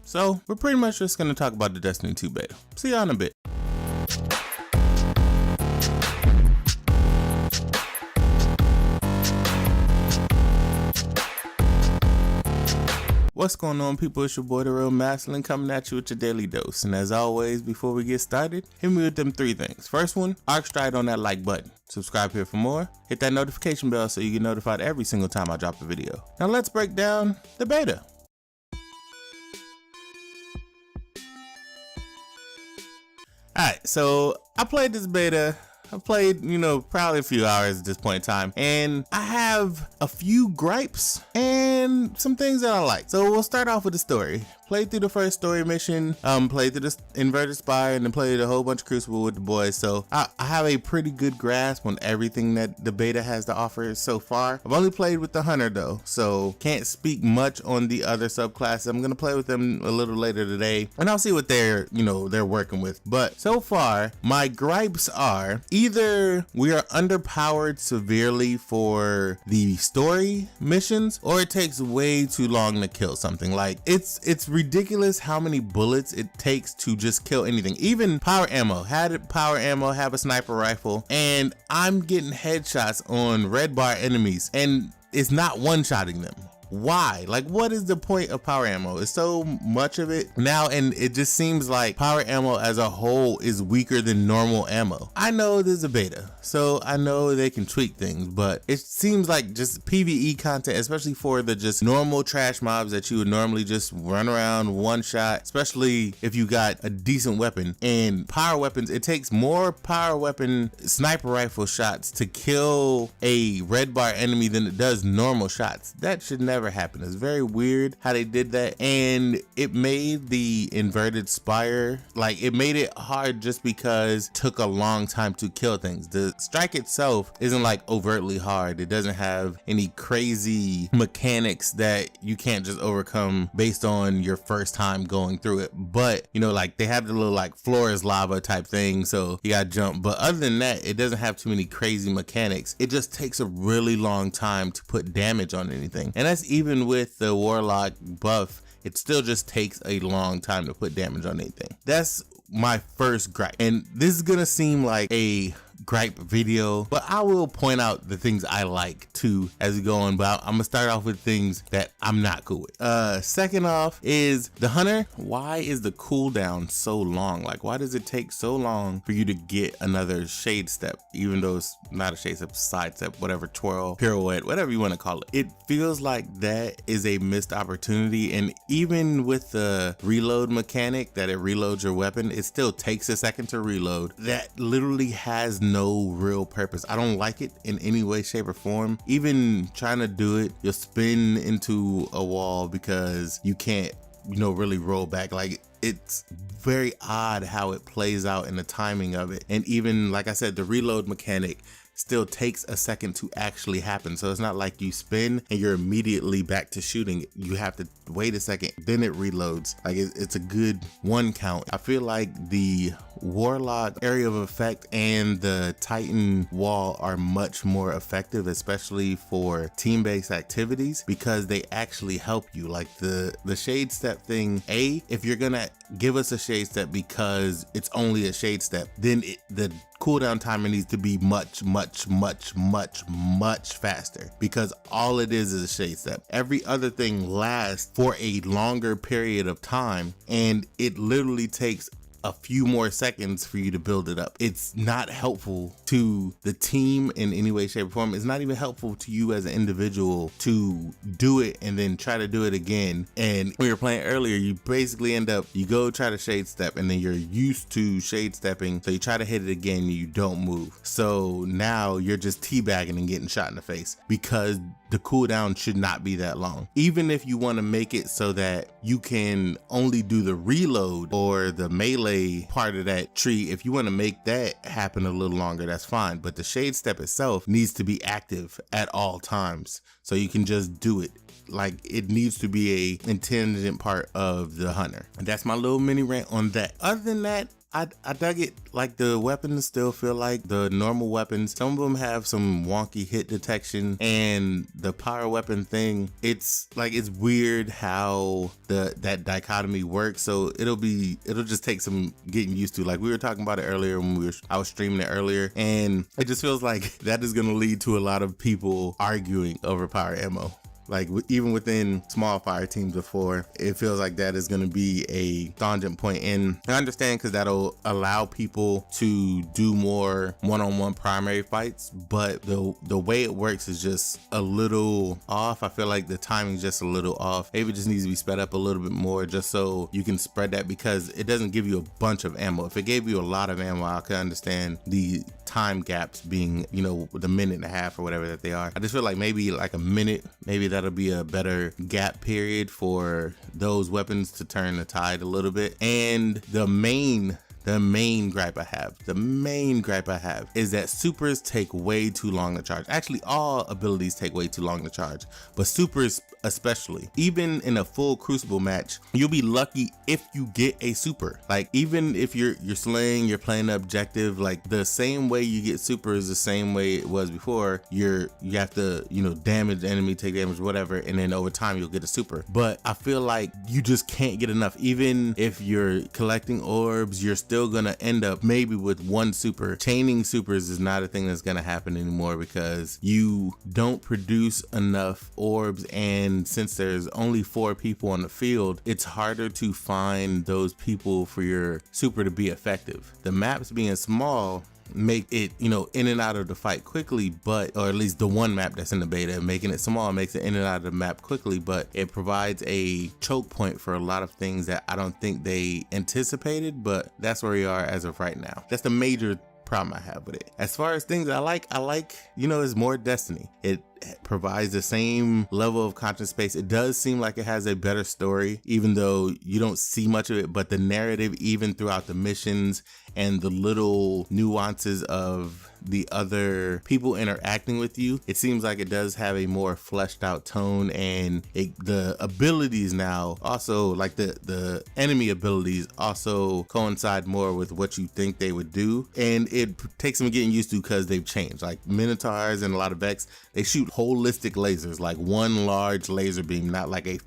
So we're pretty much just gonna talk about the Destiny 2 beta. See y'all in a bit. What's going on, people? It's your boy DaRealMastalin coming at you with your daily dose. And as always, before we get started, hit me with them 3 things. First one, arc stride on that like button. Subscribe here for more. Hit that notification bell so you get notified every single time I drop a video. Now let's break down the beta. Alright, so I played this beta. I've played, probably a few hours at this point in time, and I have a few gripes and some things that I like. So we'll start off with the story. Played through the first story mission, played through the Inverted Spire, and then played a whole bunch of Crucible with the boys. So I have a pretty good grasp on everything that the beta has to offer so far. I've only played with the Hunter though, so can't speak much on the other subclasses. I'm gonna play with them a little later today, and I'll see what they're working with. But so far, my gripes are either we are underpowered severely for the story missions, or it takes way too long to kill something. Like it's ridiculous how many bullets it takes to just kill anything. Even power ammo, have a sniper rifle, and I'm getting headshots on red bar enemies and it's not one-shotting them. Why? Like, what is the point of power ammo? It's so much of it now, and it just seems like power ammo as a whole is weaker than normal ammo. I know there's a beta, so I know they can tweak things, but it seems like just PvE content, especially for the just normal trash mobs that you would normally just run around one shot, especially if you got a decent weapon. And power weapons, it takes more power weapon sniper rifle shots to kill a red bar enemy than it does normal shots. That should never happen. It's very weird how they did that, and it made the Inverted Spire, like, it made it hard just because it took a long time to kill things. The strike itself isn't like overtly hard. It doesn't have any crazy mechanics that you can't just overcome based on your first time going through it. But like, they have the little like floor is lava type thing, so you gotta jump. But other than that, it doesn't have too many crazy mechanics. It just takes a really long time to put damage on anything, and that's even with the Warlock buff. It still just takes a long time to put damage on anything. That's my first gripe, and this is gonna seem like a gripe video, but I will point out the things I like too as we go on. But I'm gonna start off with things that I'm not cool with. Second off is the Hunter. Why is the cooldown so long? Like, why does it take so long for you to get another shade step, even though it's not a shade step, side step, whatever, twirl, pirouette, whatever you want to call it? It feels like that is a missed opportunity. And even with the reload mechanic that it reloads your weapon, it still takes a second to reload. That literally has no real purpose. I don't like it in any way, shape, or form. Even trying to do it, you'll spin into a wall because you can't really roll back. Like, it's very odd how it plays out and the timing of it. And even, like I said, the reload mechanic still takes a second to actually happen. So it's not like you spin and you're immediately back to shooting. You have to wait a second, then it reloads. Like, it's a good 1 count. I feel like the Warlock area of effect and the Titan wall are much more effective, especially for team-based activities, because they actually help you. Like the shade step thing, if you're gonna give us a shade step because it's only a shade step, then the cooldown timer needs to be much faster, because all it is a shade step. Every other thing lasts for a longer period of time, and it literally takes a few more seconds for you to build it up. It's not helpful to the team in any way, shape, or form. It's not even helpful to you as an individual to do it and then try to do it again. And when you're playing earlier, you basically end up, you go try to shade step, and then you're used to shade stepping, so you try to hit it again and you don't move. So now you're just teabagging and getting shot in the face, because the cooldown should not be that long. Even if you want to make it so that you can only do the reload or the melee part of that tree, if you want to make that happen a little longer, that's fine. But the shade step itself needs to be active at all times, so you can just do it. Like, it needs to be a intelligent part of the Hunter. And that's my little mini rant on that. Other than that, I dug it. Like, the weapons still feel like the normal weapons. Some of them have some wonky hit detection, and the power weapon thing, it's like, it's weird how that dichotomy works. So it'll just take some getting used to. Like, we were talking about it earlier when I was streaming it earlier, and it just feels like that is going to lead to a lot of people arguing over power ammo. Like, even within small fire teams before, it feels like that is going to be a tangent point. And I understand, because that'll allow people to do more one-on-one primary fights, but the way it works is just a little off. I feel like the timing's just a little off. Maybe it just needs to be sped up a little bit more, just so you can spread that, because it doesn't give you a bunch of ammo. If it gave you a lot of ammo, I could understand the time gaps being, you know, the minute and a half or whatever that they are. I just feel like maybe like a minute, maybe that'll be a better gap period for those weapons to turn the tide a little bit. And the main gripe I have is that supers take way too long to charge. Actually, all abilities take way too long to charge, but supers especially. Even in a full Crucible match, you'll be lucky if you get a super. Like, even if you're slaying, you're playing the objective, like, the same way you get super is the same way it was before. You have to, you know, damage the enemy, take damage, whatever, and then over time you'll get a super. But I feel like you just can't get enough. Even if you're collecting orbs, you're still gonna end up maybe with one super. Chaining supers is not a thing that's gonna happen anymore, because you don't produce enough orbs, and since there's only 4 people on the field, it's harder to find those people for your super to be effective. The maps being small make it, you know, in and out of the fight quickly, but, or at least the one map that's in the beta, making it small makes it in and out of the map quickly, but it provides a choke point for a lot of things that I don't think they anticipated, but that's where we are as of right now. That's the major problem I have with it. As far as things I like, you know, it's more Destiny. It provides the same level of content space. It does seem like it has a better story, even though you don't see much of it, but the narrative, even throughout the missions and the little nuances of the other people interacting with you, it seems like it does have a more fleshed out tone. And the abilities now also, like the enemy abilities, also coincide more with what you think they would do, and it takes some getting used to, because they've changed. Like Minotaurs and a lot of Vex, they shoot holistic lasers, like one large laser beam, not like a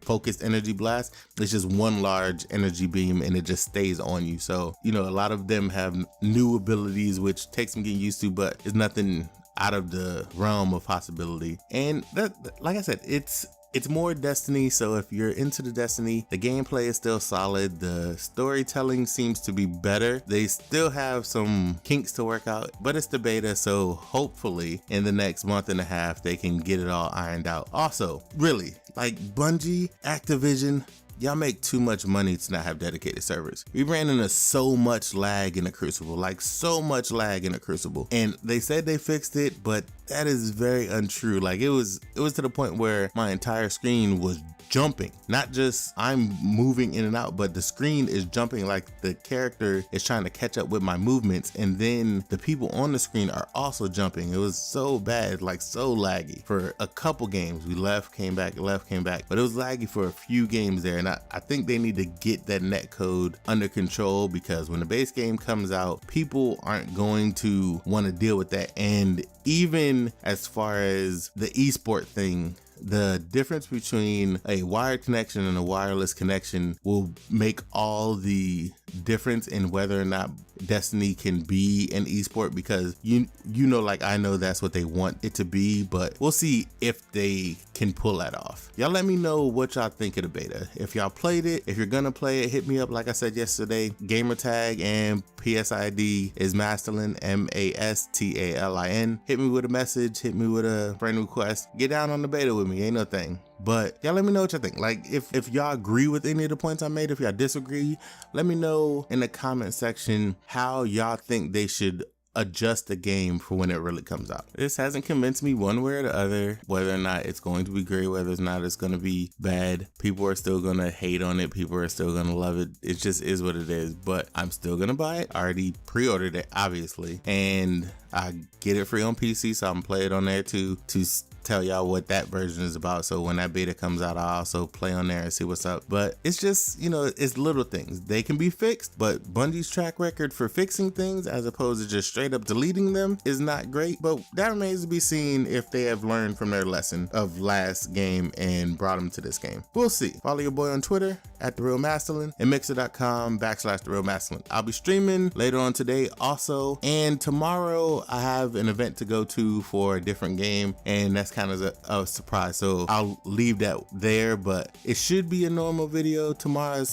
focused energy blast. It's just one large energy beam, and it just stays on you. So, you know, a lot of them have new abilities, which takes some getting used to, but it's nothing out of the realm of possibility. And that, like I said, it's more Destiny. So if you're into the Destiny, the gameplay is still solid. The storytelling seems to be better. They still have some kinks to work out, but it's the beta, so hopefully in the next month and a half they can get it all ironed out. Also, really, like, Bungie, Activision, y'all make too much money to not have dedicated servers. We ran into so much lag in the Crucible, like so much lag in the Crucible, and they said they fixed it, but that is very untrue. Like, it was to the point where my entire screen was jumping. Not just I'm moving in and out, but the screen is jumping, like the character is trying to catch up with my movements, and then the people on the screen are also jumping. It was so bad, like so laggy. For a couple games, we left, came back, but it was laggy for a few games there, and I think they need to get that netcode under control, because when the base game comes out, people aren't going to want to deal with that. And even as far as the esport thing, the difference between a wired connection and a wireless connection will make all the difference in whether or not Destiny can be an esport, because you know, like I know that's what they want it to be, but we'll see if they can pull that off. Y'all let me know what y'all think of the beta. If y'all played it, if you're gonna play it, hit me up. Like I said yesterday, gamertag and PSID is Mastalin, MASTALIN. Hit me with a message, hit me with a friend request, get down on the beta with me, ain't no thing. But y'all let me know what y'all think. Like, if y'all agree with any of the points I made, if y'all disagree, let me know in the comment section how y'all think they should adjust the game for when it really comes out. This hasn't convinced me one way or the other, whether or not it's going to be great, whether or not it's going to be bad. People are still going to hate on it. People are still going to love it. It just is what it is, but I'm still going to buy it. I already pre-ordered it, obviously, and I get it free on PC, so I'm playing it on there too, to tell y'all what that version is about. So when that beta comes out, I'll also play on there and see what's up. But it's just, you know, it's little things. They can be fixed, but Bungie's track record for fixing things as opposed to just straight up deleting them is not great. But that remains to be seen if they have learned from their lesson of last game and brought them to this game. We'll see. Follow your boy on Twitter at DaRealMastalin and mixer.com/DaRealMastalin. I'll be streaming later on today also, and tomorrow I have an event to go to for a different game, and that's kind of a surprise, so I'll leave that there. But it should be a normal video tomorrow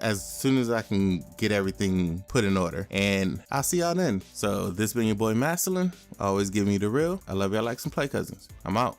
as soon as I can get everything put in order, and I'll see y'all then. So this been your boy Mastalin, always giving you the real. I love y'all like some play cousins. I'm out.